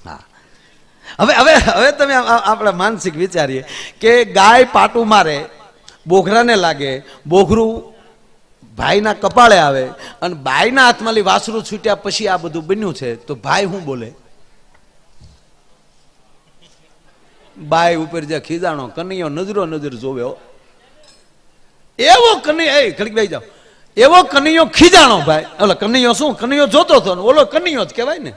હા, હવે હવે હવે તમે આપણે માનસિક વિચારીએ કે ગાય પાટું મારે, બોઘરાને લાગે, બોઘરું ભાઈના કપાળે આવે અને બાઈના હાથમાંથી વાસરું છૂટ્યા પછી આ બધું બન્યું છે, તો ભાઈ શું બોલે? બાઈ ઉપર જે ખીજાણો કનૈયો નજરો નજર જોવ્યો, એવો કનૈયો, એ ઘડીક બેસી જાઓ, એવો કનૈયો ખીજાણો ભાઈ. ઓલો કનૈયો શું, કનૈયો જોતો હતો ને ઓલો કનૈયો જ કહેવાય ને.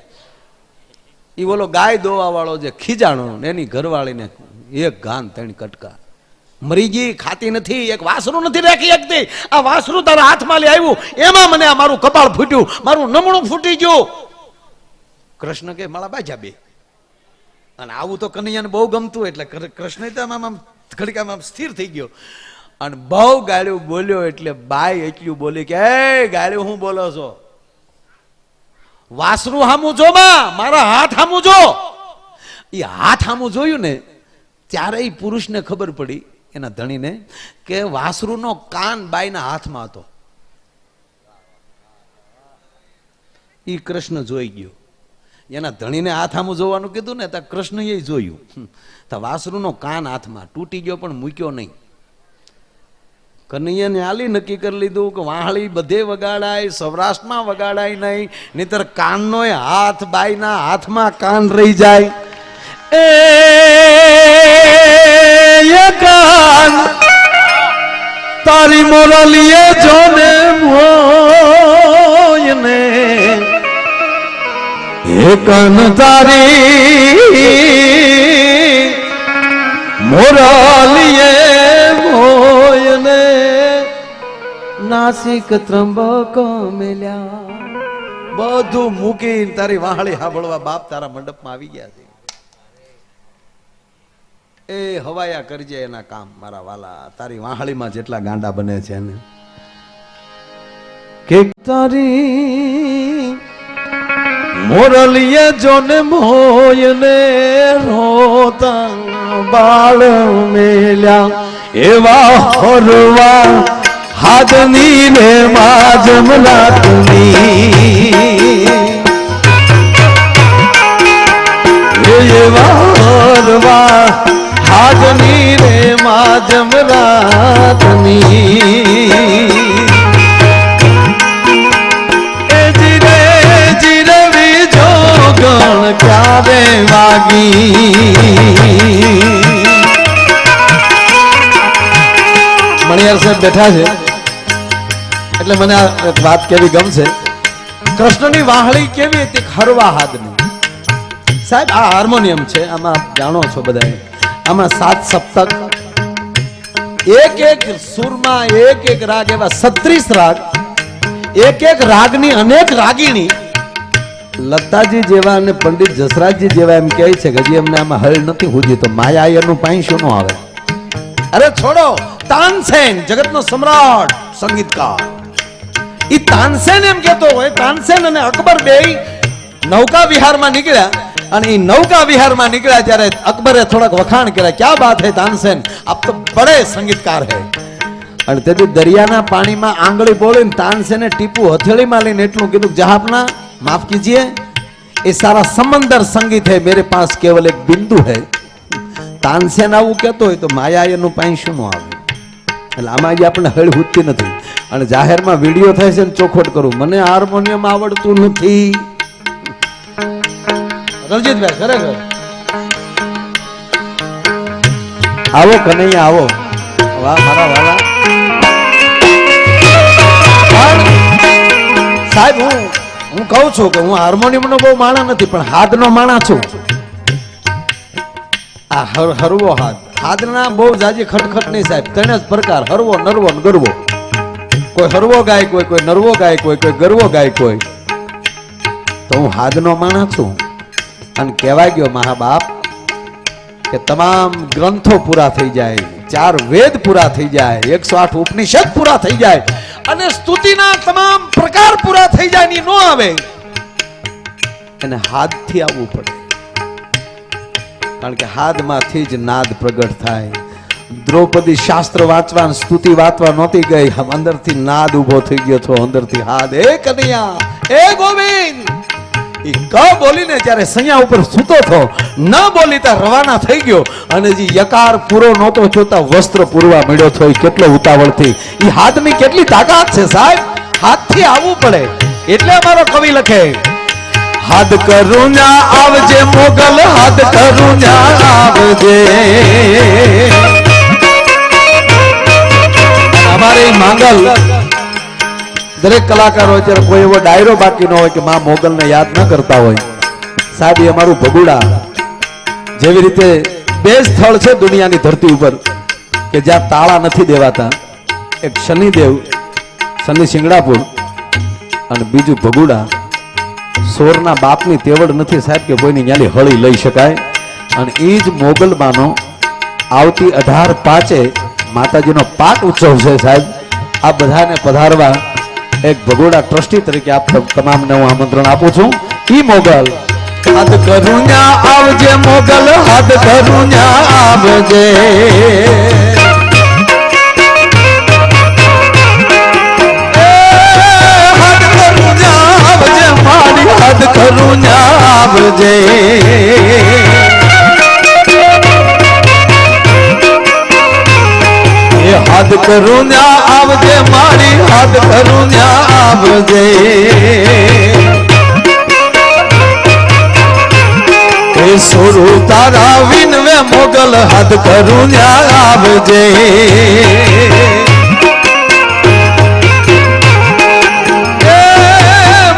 એ ઓલો ગાય દોવા વાળો જે ખીજાણો, એની ઘરવાળીને એક ગાન ત્રણ કટકા, મરી ગઈ, ખાતી નથી, એક વાસરું નથી રાખી શકતી, આ વાસરું તારા હાથમાં લઈ આવ્યું, એમાં મને આ મારું કપાળ ફૂટ્યું, મારું નમણું ફૂટી ગયું. કૃષ્ણ કે મારા બાજા બે. અને આવું તો કનૈયાને બહુ ગમતું, એટલે કૃષ્ણ તો આમ ઘડીક આમ સ્થિર થઈ ગયો અને બહુ ગાળ્યું બોલ્યો. એટલે બાઈ એટલું બોલી કે એ ગાળ્યું હું બોલો છો? વાસરું હામું જો માં, મારા હાથ હામું જો. એ હાથ હામું જોયું ને ત્યારે એ પુરુષને ખબર પડી, એના ધણીને, કે વાસરુનો કાન બાઈના હાથમાં હતો. એ કૃષ્ણ જોઈ ગયો. એના ધણીને હાથ આમું જોવાનું કીધું ને, ત્યાં કૃષ્ણ એ જોયું. તો વાસરુનો કાન હાથમાં તૂટી ગયો પણ મૂક્યો નહીં. કનૈયાને આલી નક્કી કરી લીધું કે વાહળી બધે વગાડાય, સૌરાષ્ટ્રમાં વગાડાય નહીં, નહીતર કાનનો હાથ બાઈના હાથમાં કાન રહી જાય. એ કાન તારી મોરલીએ જોને મોયને, એ કાન તારી મોરલીએ મોયને, નાસિક ત્રંબક મેલ્યા. બધું મૂકીને તારી વાહળી સાંભળવા બાપ તારા મંડપમાં આવી ગયા છે. એ હવાયા કરજે એના કામ મારા વાલા, તારી વાહળીમાં જેટલા ગાંડા બને છે ને, કે તારી મોરલીએ જોને મોયને રોતા બાળ મેલ્યા, એવા હોરવા હાથની રે માજમલાતની, એવા હોરવા હાથની રે માજમલાતની, ક્યારે વાગી. મણિયાર સાહેબ બેઠા છે એટલે મને આ વાત કેવી ગમશે. કૃષ્ણની વાહળી કેવી હતી? હરવા હાથની. સાહેબ આ હાર્મોનિયમ છે, આમાં જાણો છો બધા, આમાં 7 સપ્તક, એક એક સુરમાં એક એક રાગ, એવા 36 રાગ, એક એક રાગની અનેક રાગીણી. લતાજી જેવા અને પંડિત જસરાજજી જેવા એમ કહે છે કે હજી અમને આમાં હળ નથી હુજી, તો માયા એનું પાણી શું ન આવે? અરે છોડો, તાનસેન જગતનો સમ્રાટ સંગીતકાર, ઈ તાનસેન એમ કહેતો હોય, તાનસેન અને અકબર બેય નૌકા વિહારમાં નીકળ્યા, અને ઈ નૌકા વિહારમાં નીકળ્યા ત્યારે અકબરે થોડાક વખાણ કર્યા, ક્યા બાત હે તાનસેન, આપ તો બડે સંગીતકાર હે. અને તેથી દરિયાના પાણીમાં આંગળી બોલીને તાનસેને ટીપુ હથેળીમાં લઈને એટલું કીધું, જહાપના माफ कीजिए, ये सारा समंदर संगीत है, मेरे पास केवल एक बिंदु है. तानसेन आવું કહેતો હોય તો માયા એનું પાણી શું ન આવે? એટલે આમાં જે આપણે હળ હુતી નથી. અને જાહેરમાં વિડીયો થાય છે ને ચોખવટ કરું, મને હાર્મોનિયમ આવડતું નથી. રણજીતભાઈ ખરેખર આવો કનૈયા આવો, વાહ મારા વાલા સાહેબ. હું કહું છું કે હું હાર્મોનિયમ નો બહુ માણા નથી, પણ હાથ નો માણા છું. આ હરવો હાથ, હાથના બહુ જાજી ખટખટ નહીં સાહેબ, 3 જ પ્રકાર, હરવો, નરવો ને ગરવો. કોઈ હરવો ગાય, કોઈ નરવો ગાય, કોઈ ગરવો ગાય, કોઈ. તો હું હાથ નો માણા છું. અને કહેવાય ગયો મહાબાપ કે તમામ ગ્રંથો પૂરા થઈ જાય, 4 વેદ પૂરા થઈ જાય, 108 ઉપનિષદ પૂરા થઈ જાય, અને સ્તુતિના તમામ પ્રકાર પૂરા થઈ જાય ની નો આવે, અને હાથથી આવવું પડે. કારણ કે હાથમાંથી જ નાદ પ્રગટ થાય. દ્રૌપદી શાસ્ત્ર વાંચવા, સ્તુતિ વાંચવા નહોતી ગઈ, અંદરથી નાદ ઉભો થઈ ગયો હતો, અંદરથી હાથ. એ કનૈયા, એ ગોવિંદ, એ ક બોલીને જ્યારે સૈયા ઉપર સૂતો થો ન બોલી ત્યાં રવાના થઈ ગયો અને જે યકાર પૂરો નહોતો જોતા વસ્ત્ર પૂરવા મળ્યો થો એ કેટલો ઉતાવળથી એ હાથની કેટલી તાકાત છે સાહેબ હાથથી આવવું પડે એટલે અમારો કવિ લખે હાથ કરું ના આવજે મોગલ હાથ કરું ના આવજે અમારે માંગલ દરેક કલાકારો અત્યારે કોઈ એવો ડાયરો બાકી ન હોય કે માં મોગલને યાદ ન કરતા હોય સાહેબ એ અમારું ભગુડા જેવી રીતે બે સ્થળ છે દુનિયાની ધરતી ઉપર કે જ્યાં તાળા નથી દેવાતા એક શનિદેવ શનિ સિંગડાપુર અને બીજું ભગુડા સોરના બાપની તેવડ નથી સાહેબ કે કોઈની ન્યાલી હળી લઈ શકાય અને એ જ મોગલમાંનો આવતી 18/5 માતાજીનો પાટ ઉત્સવ છે સાહેબ આ બધાને પધારવા એક ભગોડા ટ્રસ્ટી તરીકે આપ તમામને હું આમંત્રણ આપું છું ઈ મોગલ હાથ કરું ન્યા આવજે મોગલ હાથ કરું ન્યા આવજે હાથ કરું ન્યા આવજે હાથ કરું ન્યા આવજે મારી હાથ કરું ન્યા આવજે એ સોરુ તારા વિનવે મોગલ હાથ કરું ન્યા આવજે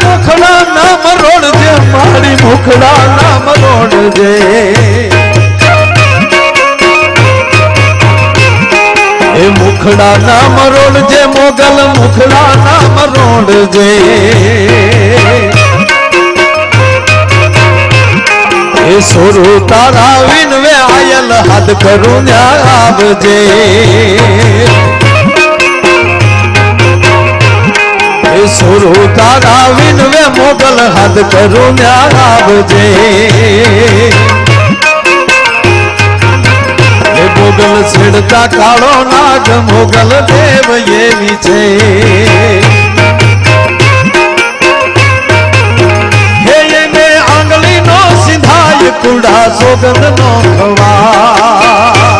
મુખડા નામ રોડજે મારી મુખડા નામ રોડજે એ મુખડા નામ રોડજે મોગલ મુખડા નામ રોડજે એ સોરુ તારા વિનવે આયલ હાથ કરું ન્યા આવજે એ સોરુ તારા વિનવે મોગલ હાથ કરું ન્યા આવજે મોગલ છેડતા કાળો નાગ મોગલ દેવ એવી છે હે એને આંગળી નો સિંધાય કુડા સોગંદ નો ખવા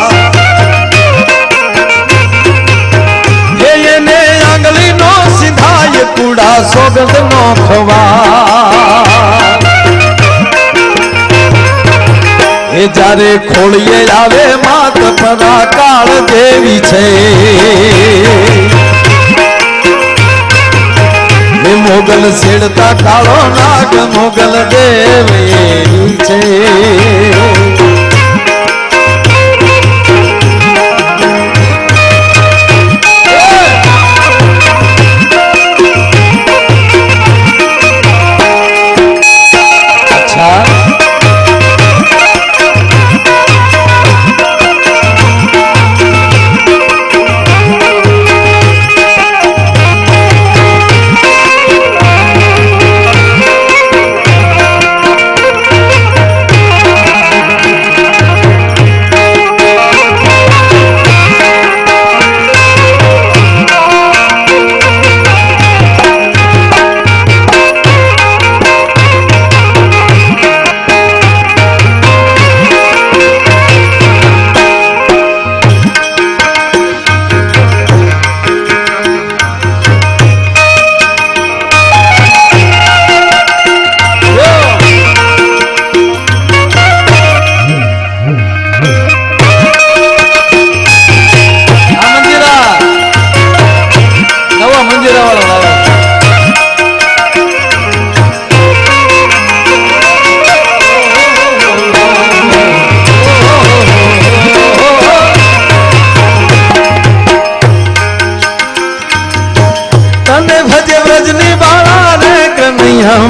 હે એને આંગળી નો સિંધાય કુડા સોગંદ નો ખવા એ જ્યારે ખોળીએ આવે માત પરા કાળ દેવી છે એ મોગલ છેડતા કાળો નાગ મોગલ દેવ એવી છે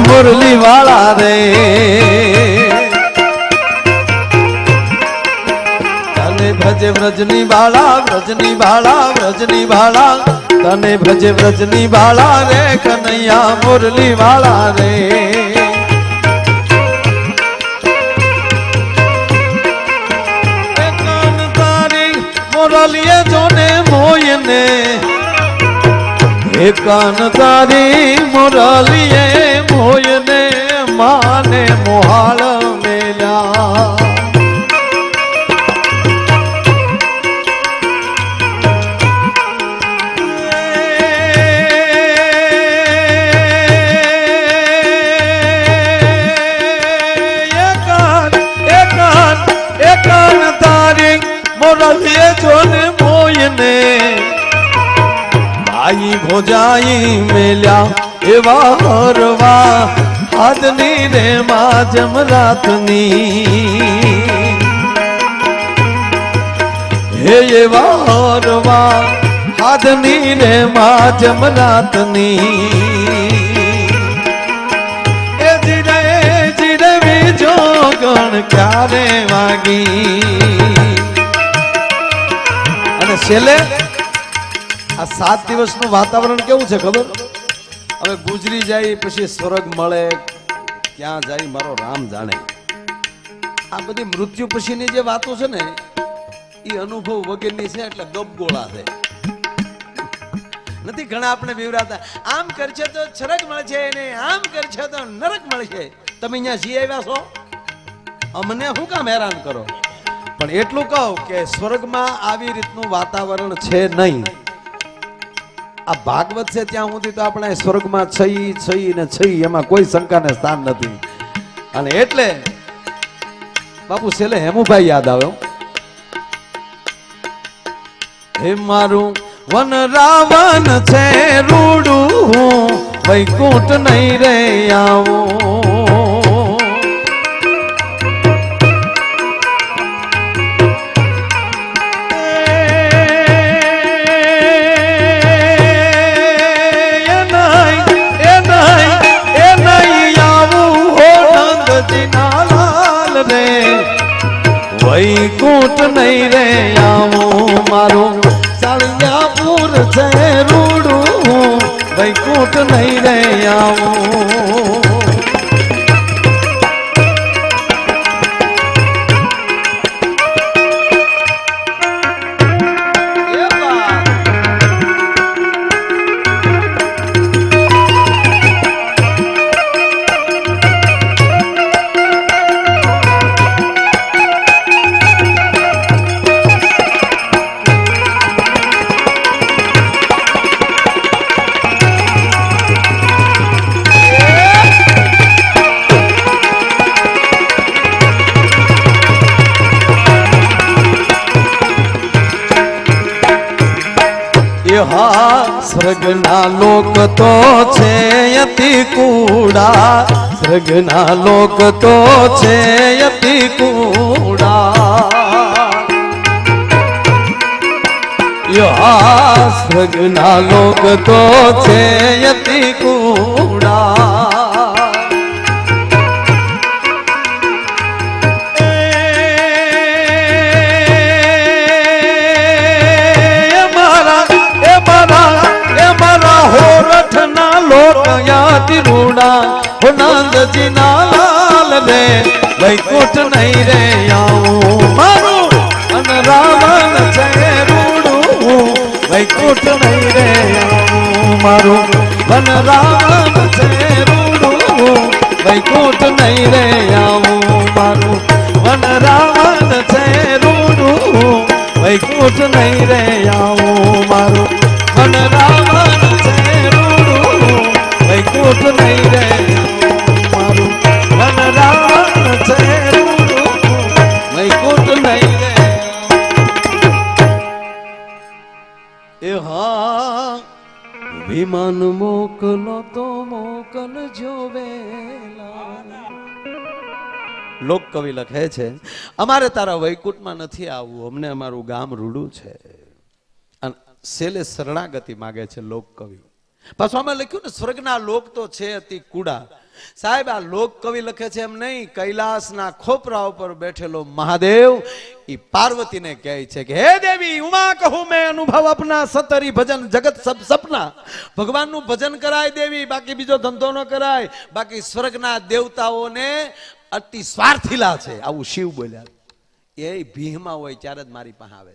મુરલી વાળા રે તને ભજે વ્રજની બાળા વ્રજની બાળા વ્રજની બાળા તને ભજે વ્રજની બાળા રે કનૈયા મુરલી વાળા રે કાન તારી મોરલીએ જોને મોયને એ કાન તારી મોરલીએ મોયને માને મોહાળ મેલ્યા આઈ ભોજાઈ મેલ્યા એવા હરવા હાથની રે માં જમરાતની હે એવા હરવા હાથની રે માં જમરાતની એ ધીરે ધીરે બીજો ગણ ક્યારે વાગી અને છેલ્લે આ 7 દિવસનું વાતાવરણ કેવું છે ખબર? હવે ગુજરી જાય પછી સ્વર્ગ મળે ક્યાં જાય મારો રામ જાણે. આ બધી મૃત્યુ પછીની જે વાતો છે ને એ અનુભવ વગરની છે એટલે ગપગોળા છે. નથી ઘણા આપણે વિવરાતા આમ કરશે તો સ્વર્ગ મળશે ને આમ કરશે તો નરક મળશે. તમે અહીંયા જી આવ્યા છો, અમને શું કામ હેરાન કરો? પણ એટલું કહું કે સ્વર્ગમાં આવી રીતનું વાતાવરણ છે નહીં. આ ભાગવત છે ત્યાં સુધી તો આપણે સ્વર્ગમાં છઈ ને છઈ એમાં કોઈ શંકાને સ્થાન નથી. અને એટલે બાપુ છેલ્લે હેમુભાઈ યાદ આવ્યો. હે મારું વન રાવણ છે રૂડું વૈકુંઠ નહીં રે આવું વૈકુંઠ નહીં રે આવું મારું સાળિયાપુર છે રૂડું વૈકુંઠ નહીં રે આવું સ્વર્ગના લોક તો છે અતિ કુડા સ્વર્ગના લોક તો છે અતિ કુડા સ્વર્ગના લોક તો છે અતિ કુડા નંદજી ના લાલ રે વૈકુંઠ નહીં રે આવું મારું અન રાવણ છે રૂડું વૈકુંઠ નહીં રે આવું મારું વન રાવણ છે રૂડું વૈકુંઠ નહીં રે આવું મારું વન રાવણ છે રૂડું વૈકુંઠ નહીં રે આવું મારું વન રાવણ છે રૂડું વૈકુંઠ નહીં રે મારું વન રાવણ છે રૂડું વૈકુંઠ નહીં રે એ હા વિમાન મોકલો તો મોકલજો વેલા. લોક કવિ લખે છે અમારે તારા વૈકુંઠમાં નથી આવવું, અમને અમારું ગામ રૂડું છે. અને છેલ્લે શરણાગતિ માગે છે લોક કવિ. પાછું આમાં લખ્યું ને સ્વર્ગના લોક તો છે અતિ કુડા. સાહેબ આ લોક કવિ લખે છે એમ નહીં, કૈલાસના ખોપરા ઉપર બેઠેલો મહાદેવ ઈ પાર્વતીને કહે છે કે હે દેવી ઉમા કહું મેં અનુભવ અપના સતરી ભજન જગત સબ સપના. ભગવાનનું ભજન કરાય દેવી, બાકી બીજો ધંધો ન કરાય. બાકી સ્વર્ગના દેવતાઓને અતિ સ્વાર્થીલા છે, આવું શિવ બોલ્યા. એ ભીહમાં હોય ત્યારે જ મારી પાસે આવે.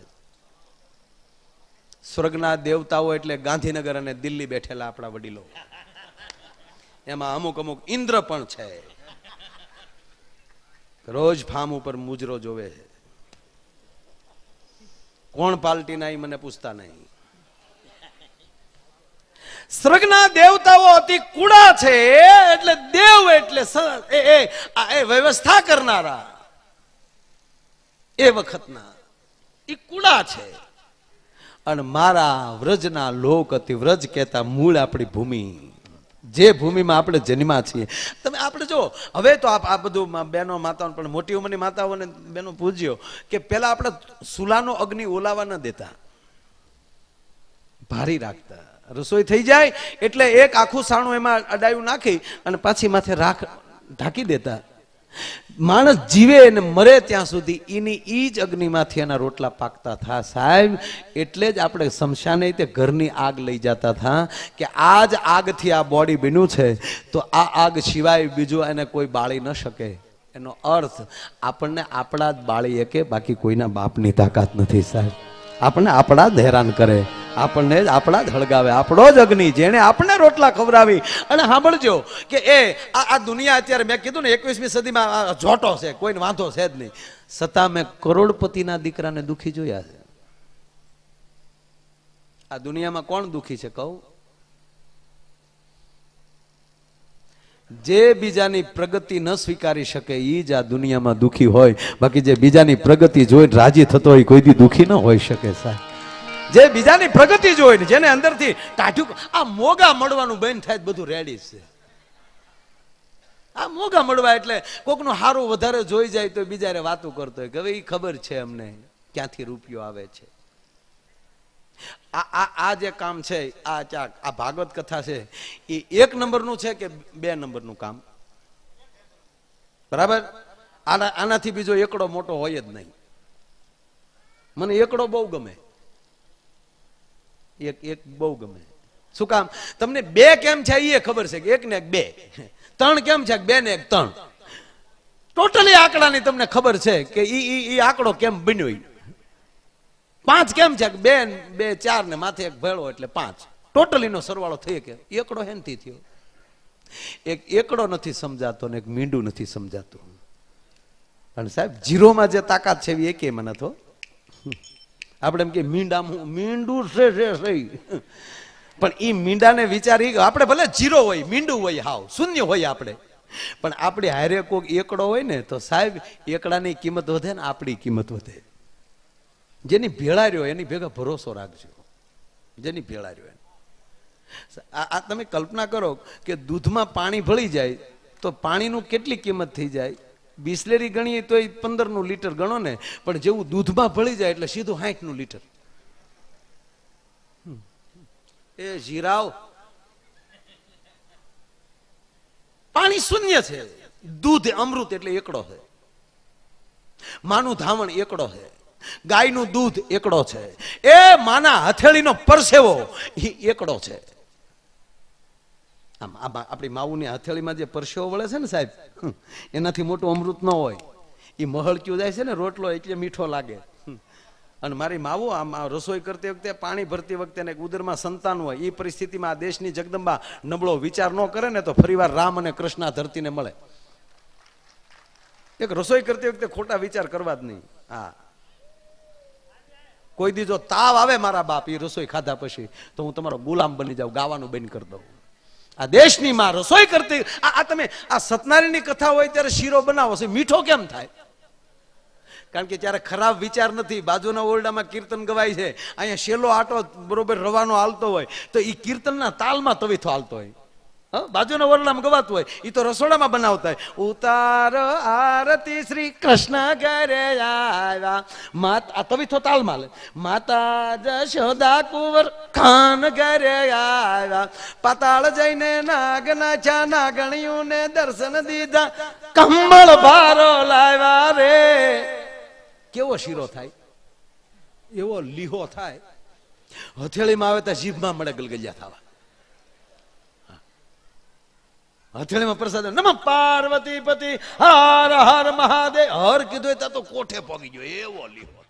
સ્વર્ગના દેવતાઓ એટલે ગાંધીનગર અને દિલ્હી બેઠેલા આપણા વડીલો, એમાં અમુક અમુક ઇન્દ્ર પણ છે. રોજ ફાર્મ ઉપર મુજરો જોવે છે. કોણ પાલટી ના મને પૂછતા નહીં. સ્વર્ગના દેવતાઓ અતિ કુડા છે, એટલે દેવ એટલે વ્યવસ્થા કરનારા એ વખતના એ કુડા છે. અને મારા વ્રજના લોક અતિ વ્રજ કહેતા મૂળ આપણી ભૂમિ, જે ભૂમિમાં આપણે જન્મ્યા છીએ. તમે આપણે જો હવે તો આ બધું બહેનો માતાઓ પણ મોટી ઉંમરની માતાઓને બહેનો પૂજ્યો કે પેલા આપણે સુલાનો અગ્નિ ઓલાવા ન દેતા, ભારી રાખતા. રસોઈ થઈ જાય એટલે એક આખું સાણું એમાં અડાયું નાખી અને પાછી માથે રાખ ઢાંકી દેતા. માણસ જીવે અને મરે ત્યાં સુધી એની ઈ જ અગ્નિમાંથી એના રોટલા પાકતા થા સાહેબ. એટલે જ આપણે શમશાને તે ઘરની આગ લઈ જતા થા કે આ જ આગથી આ બોડી બન્યું છે, તો આ આગ સિવાય બીજું એને કોઈ બાળી ન શકે. એનો અર્થ આપણને આપણા જ બાળી શકે, બાકી કોઈના બાપની તાકાત નથી સાહેબ. આપણને આપણા જ હેરાન કરે, આપણને જ આપણા જ હળગાવે, આપણો જ અગ્નિ જેને આપણે રોટલા ખવડાવી. અને સાંભળજો કે આ દુનિયા અત્યારે મેં કીધું ને 21મી સદીમાં જોટો છે, કોઈને વાંધો છે જ નહીં. છતાં મેં કરોડપતિના દીકરાને દુખી જોયા છે. આ દુનિયામાં કોણ દુખી છે કહું? જે બીજાની પ્રગતિ ન સ્વીકારી શકે એ જ આ દુનિયામાં દુખી હોય. બાકી જે બીજાની પ્રગતિ જોઈને રાજી થતો હોય કોઈ દી દુખી ન હોઈ શકે સાહેબ. જે બીજાની પ્રગતિ જોઈને, જેને અંદરથી ટાઢ્યું, આ મોગા મળવાનું બંધ થાય બધું રેડી છે. આ મોગા મળવા એટલે કોકનું હારું વધારે જોઈ જાય તો બીજાને વાતું કરતો હોય કે હવે એ ખબર છે અમને ક્યાંથી રૂપિયો આવે છે. આ જે કામ છે, આ ભાગવત કથા છે, એ 1 નંબરનું છે કે 2 નંબરનું કામ? બરાબર. આનાથી બીજો એકડો મોટો હોય જ નહીં. મને એકડો બહુ ગમે, એક બહુ ગમે. શું કામ? તમને 2 કેમ છે એ ખબર છે કે 1 ને 1 2, 3 કેમ છે 2 ને 1 3. ટોટલી આંકડાની તમને ખબર છે કે ઈ આંકડો કેમ બન્યો. 5 કેમ છે 2 2 4 ને માથે 1 ભેળો એટલે 5. ટોટલી નો સરવાળો થઈ કે એકડો હેનથી થયો. એક એકડો નથી સમજાતો ને એક મીંડું નથી સમજાતું. પણ સાહેબ જીરોમાં જે તાકાત છે એ કે મને તો આપણે એમ કે મીંડું છે પણ એ મીંડાને વિચારી આપણે ભલે જીરો હોય, મીંડું હોય, હાવ શૂન્ય હોય આપણે, પણ આપણે હારે કોક એકડો હોય ને તો સાહેબ એકડાની કિંમત વધે ને આપણી કિંમત વધે. જેની ભેળા રહ્યો એની ભેગા ભરોસો રાખજો. જેની ભેળા રહ્યો આ તમે કલ્પના કરો કે દૂધમાં પાણી ભળી જાય તો પાણીનું કેટલી કિંમત થઈ જાય? બિસ્લેરી ગણીએ તો 15નું લીટર ગણો ને, પણ જેવું દૂધમાં ભળી જાય એટલે સીધું 60નું લીટર. એ જીરાવ પાણી શૂન્ય છે, દૂધ અમૃત એટલે એકડો છે. માનું ધાવણ એકડો છે, ગાયનું દૂધ એકડો છે, એ માના હથેળીનો પરસેવો એકડો છે. આપણી માવુની હથેળીમાં જે પરસેવો વળે છે ને સાહેબ, એનાથી મોટું અમૃત ન હોય. એ મહળક્યું જાય છે ને રોટલો એટલે મીઠો લાગે. અને મારી માવું આમ રસોઈ કરતી વખતે, પાણી ભરતી વખતે ને ઉદરમાં સંતાન હોય એ પરિસ્થિતિમાં આ દેશની જગદંબા નબળો વિચાર ન કરે ને તો ફરીવાર રામ અને કૃષ્ણ ધરતીને મળે. એક રસોઈ કરતી વખતે ખોટા વિચાર કરવા જ નહીં. હા, કોઈ દી જો તાવ આવે મારા બાપ એ રસોઈ ખાધા પછી તો હું તમારો ગુલામ બની જાઉં, ગાવાનું બંધ કરી દઉં. આ દેશની માં રસોઈ કરતી, આ તમે આ સત્યનારાયણની કથા હોય ત્યારે શીરો બનાવો છો, મીઠો કેમ થાય? કારણ કે ત્યારે ખરાબ વિચાર નથી. બાજુના ઓરડામાં કીર્તન ગવાય છે, અહીંયા શેલો આટો બરોબર રવાનો હાલતો હોય તો એ કીર્તનના તાલમાં તવીથો હાલતો હોય. બાજુના ઓરડામાં ગવાતું હોય એ તો રસોડામાં બનાવતા હોય. ઉતાર આરતી શ્રી કૃષ્ણ ઘરે આવ્યા, આ તવીથો તાલમાં લે. માતા જશોદા કુંવર ખાન ઘરે આવ્યા, પાતાળ જઈને નાગના ચા નાગણિયું ને દર્શન દીધા, કંબળ ભારો લાવ્યા રે. કેવો શીરો થાય, એવો લીહો થાય. હથેળીમાં આવે તો જીભમાં મળે ગલગલિયા થવા. હથેળીમાં પ્રસાદ નમ પાર્વતી પતિ હર હર મહાદેવ, હર કીધું તો કોઠે પગી ગયો એવો લીહો.